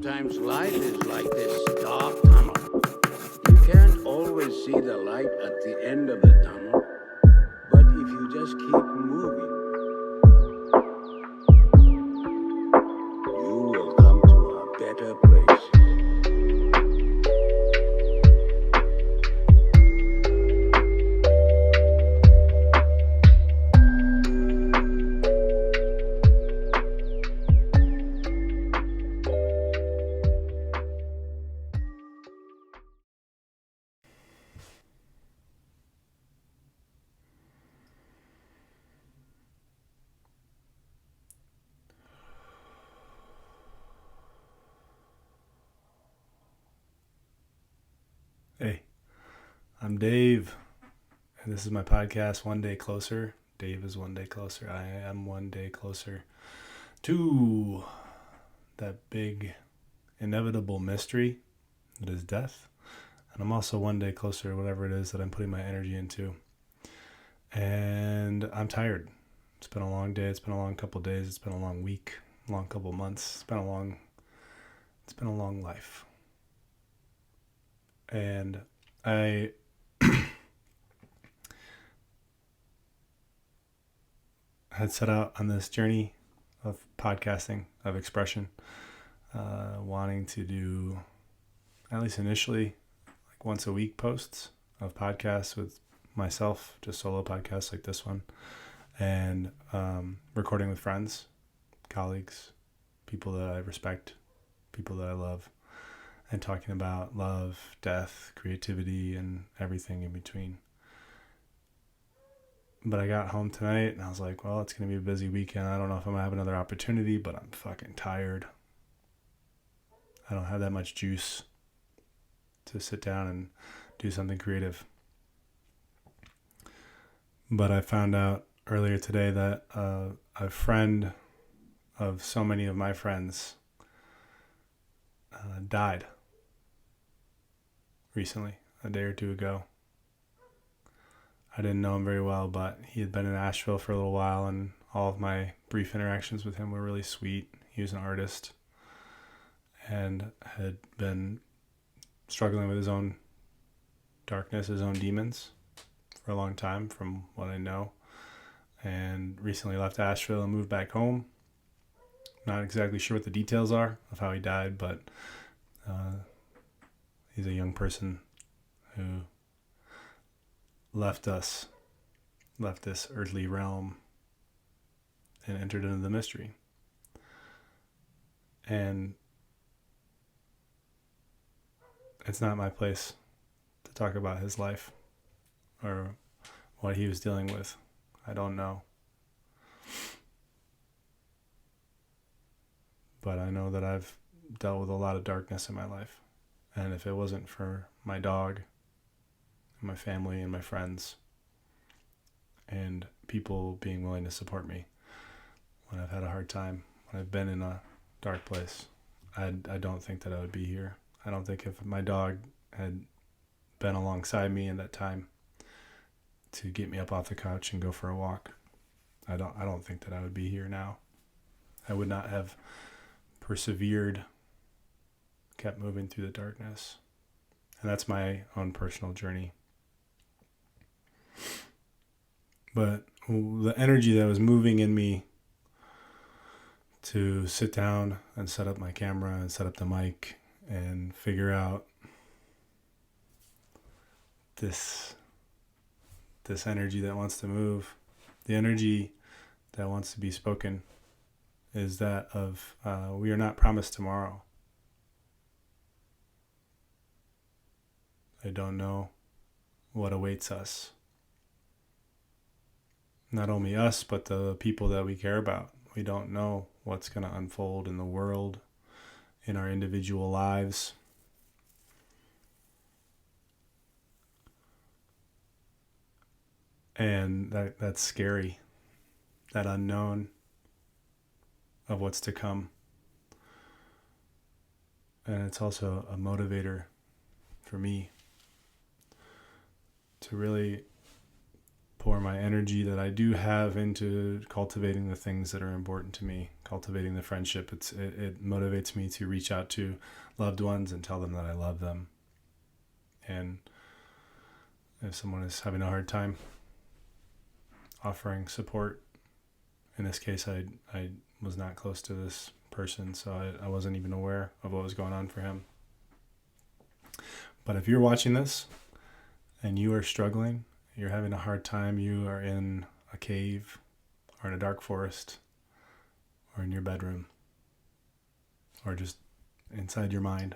Sometimes life is like this dark tunnel. You can't always see the light at the end of the tunnel, but if you just keep moving, you will come to a better place. Hey, I'm Dave, and this is my podcast, One Day Closer. Dave is one day closer. I am one day closer to that big, inevitable mystery that is death. And I'm also one day closer to whatever it is that I'm putting my energy into. And I'm tired. It's been a long day. It's been a long couple days. It's been a long week, long couple months. It's been a long life. And I had set out on this journey of podcasting, of expression, wanting to do, at least initially, like once a week posts of podcasts with myself, just solo podcasts like this one, and recording with friends, colleagues, people that I respect, people that I love, and talking about love, death, creativity, and everything in between. But I got home tonight and I was like, well, it's going to be a busy weekend. I don't know if I'm going to have another opportunity, but I'm fucking tired. I don't have that much juice to sit down and do something creative. But I found out earlier today that a friend of so many of my friends died recently, a day or two ago. I didn't know him very well, but he had been in Asheville for a little while, and all of my brief interactions with him were really sweet. He was an artist and had been struggling with his own darkness, his own demons for a long time, from what I know, and recently left Asheville and moved back home. Not exactly sure what the details are of how he died, but he's a young person who left this earthly realm and entered into the mystery. And it's not my place to talk about his life or what he was dealing with. I don't know. But I know that I've dealt with a lot of darkness in my life. And if it wasn't for my dog, my family and my friends, and people being willing to support me when I've had a hard time, when I've been in a dark place, I don't think that I would be here. I don't think if my dog had been alongside me in that time to get me up off the couch and go for a walk, I don't think that I would be here now. I would not have persevered, kept moving through the darkness. And that's my own personal journey. But the energy that was moving in me to sit down and set up my camera and set up the mic and figure out this energy that wants to move, the energy that wants to be spoken, is that of we are not promised tomorrow. I don't know what awaits us. Not only us, but the people that we care about. We don't know what's going to unfold in the world, in our individual lives. And that's scary, that unknown of what's to come. And it's also a motivator for me to really pour my energy that I do have into cultivating the things that are important to me, cultivating the friendship. It motivates me to reach out to loved ones and tell them that I love them. And if someone is having a hard time, offering support. In this case, I was not close to this person, so I wasn't even aware of what was going on for him. But if you're watching this and you are struggling, you're having a hard time, you are in a cave or in a dark forest or in your bedroom or just inside your mind,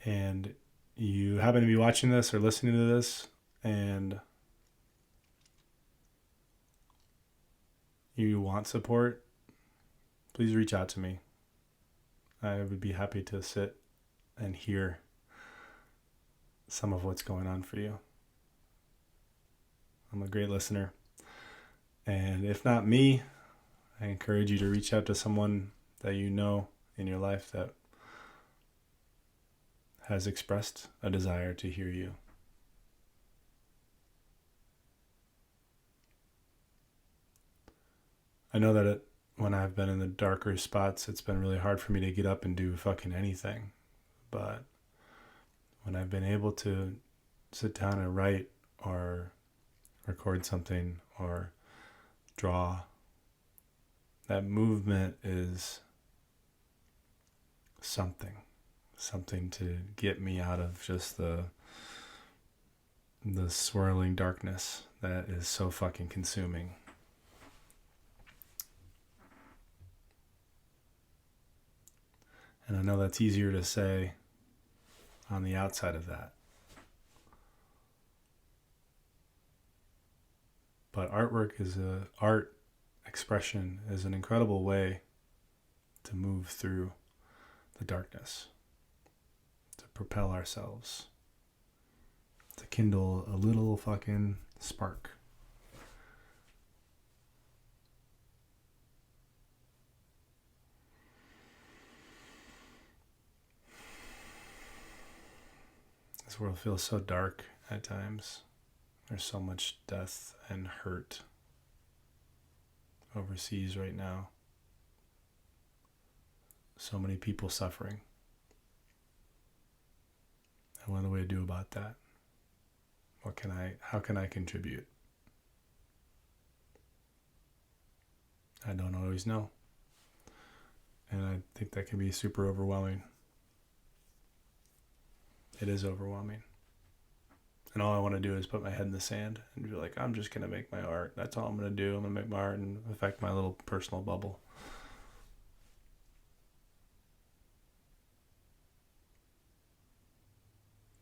and you happen to be watching this or listening to this and you want support, please reach out to me. I would be happy to sit and hear some of what's going on for you. I'm a great listener. And if not me, I encourage you to reach out to someone that you know in your life that has expressed a desire to hear you. I know that when I've been in the darker spots, it's been really hard for me to get up and do fucking anything. But when I've been able to sit down and write or record something or draw, that movement is something to get me out of just the swirling darkness that is so fucking consuming. And I know that's easier to say on the outside of that. But art expression is an incredible way to move through the darkness, to propel ourselves, to kindle a little fucking spark. This world feels so dark at times. There's so much death and hurt overseas right now. So many people suffering. And what do we do about that? How can I contribute? I don't always know. And I think that can be super overwhelming. It is overwhelming. And all I want to do is put my head in the sand and be like, I'm just going to make my art. That's all I'm going to do. I'm going to make my art and affect my little personal bubble.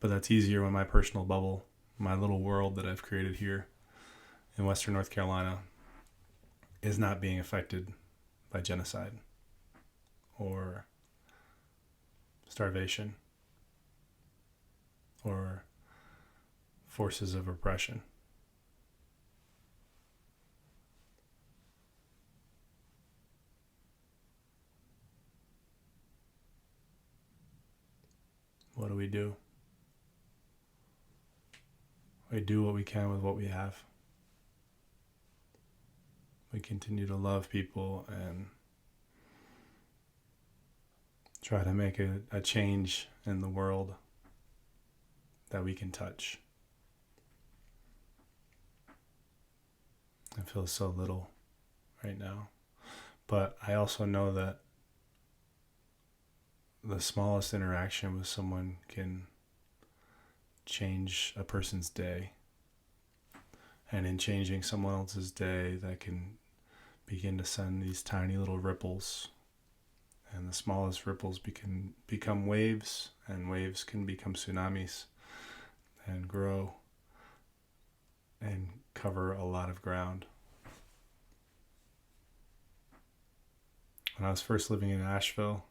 But that's easier when my personal bubble, my little world that I've created here in Western North Carolina, is not being affected by genocide or starvation or forces of oppression. What do? We do what we can with what we have. We continue to love people and try to make a change in the world that we can touch. I feel so little right now. But I also know that the smallest interaction with someone can change a person's day. And in changing someone else's day, that can begin to send these tiny little ripples. And the smallest ripples become waves, and waves can become tsunamis and grow and cover a lot of ground. When I was first living in Asheville,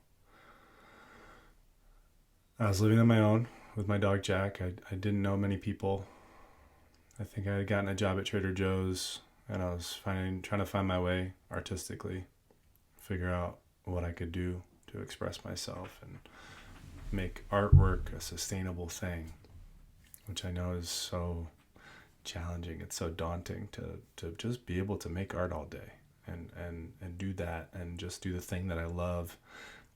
I was living on my own with my dog Jack. I didn't know many people. I think I had gotten a job at Trader Joe's, and I was trying to find my way artistically, figure out what I could do to express myself and make artwork a sustainable thing, which I know is so challenging. It's so daunting to just be able to make art all day and do that and just do the thing that I love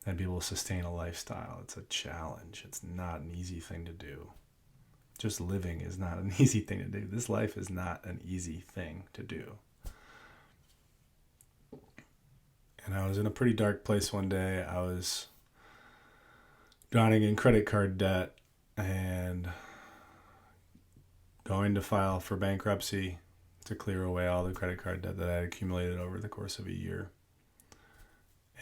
and be able to sustain a lifestyle. It's a challenge. It's not an easy thing to do. Just living is not an easy thing to do. This life is not an easy thing to do. And I was in a pretty dark place one day. I was drowning in credit card debt and going to file for bankruptcy to clear away all the credit card debt that I had accumulated over the course of a year.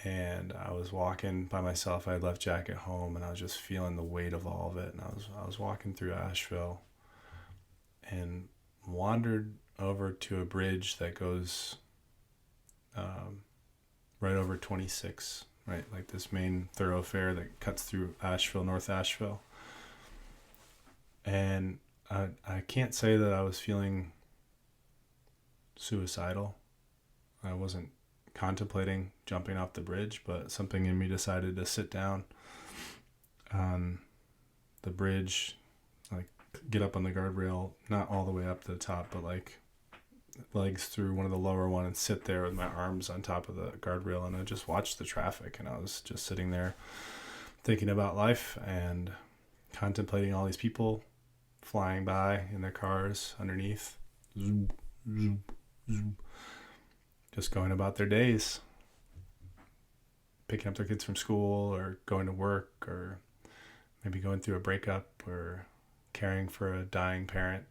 And I was walking by myself. I had left Jack at home, and I was just feeling the weight of all of it. And I was walking through Asheville and wandered over to a bridge that goes right over 26, right? Like this main thoroughfare that cuts through Asheville, North Asheville. And I can't say that I was feeling suicidal. I wasn't contemplating jumping off the bridge, but something in me decided to sit down on the bridge, like get up on the guardrail, not all the way up to the top, but like legs through one of the lower one and sit there with my arms on top of the guardrail. And I just watched the traffic, and I was just sitting there thinking about life and contemplating all these people flying by in their cars underneath, zoom, zoom, zoom, just going about their days, picking up their kids from school or going to work, or maybe going through a breakup or caring for a dying parent.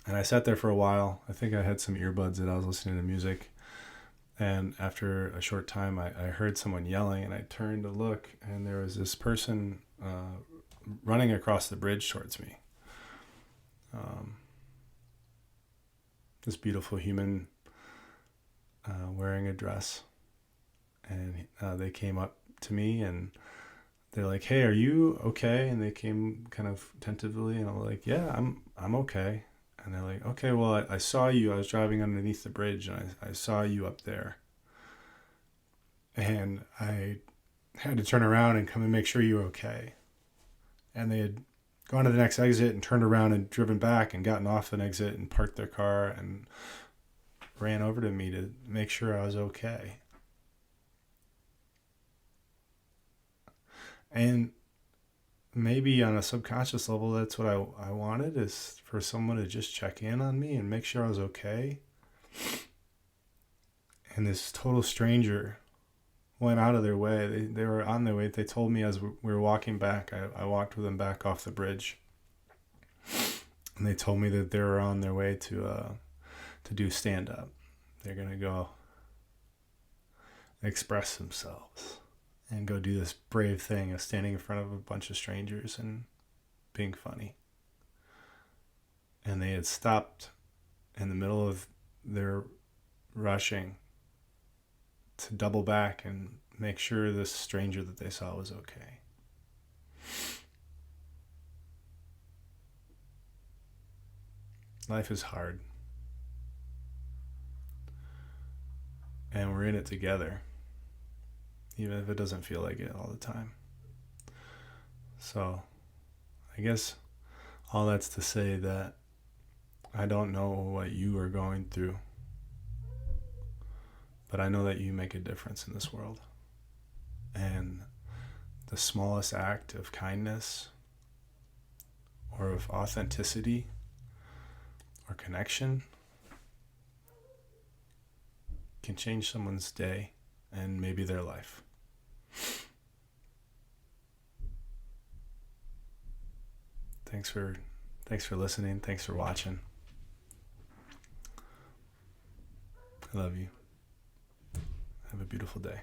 And I sat there for a while. I think I had some earbuds that I was listening to music. And after a short time, I heard someone yelling, and I turned to look, and there was this person running across the bridge towards me. This beautiful human wearing a dress. And they came up to me, and they're like, "Hey, are you okay?" And they came kind of tentatively, and I'm like, "Yeah, I'm okay." And they're like, "Okay, well, I saw you. I was driving underneath the bridge, and I saw you up there. And I had to turn around and come and make sure you were okay." And they had gone to the next exit and turned around and driven back and gotten off an exit and parked their car and ran over to me to make sure I was okay. And maybe on a subconscious level, that's what I wanted, is for someone to just check in on me and make sure I was okay. And this total stranger went out of their way. They were on their way. They told me as we were walking back, I walked with them back off the bridge. And they told me that they were on their way to do stand-up. They're going to go express themselves and go do this brave thing of standing in front of a bunch of strangers and being funny. And they had stopped in the middle of their rushing to double back and make sure this stranger that they saw was okay. Life is hard. And we're in it together, even if it doesn't feel like it all the time. So I guess all that's to say that I don't know what you are going through, but I know that you make a difference in this world. And the smallest act of kindness or of authenticity or connection can change someone's day and maybe their life. Thanks for listening. Thanks for watching. I love you. Have a beautiful day.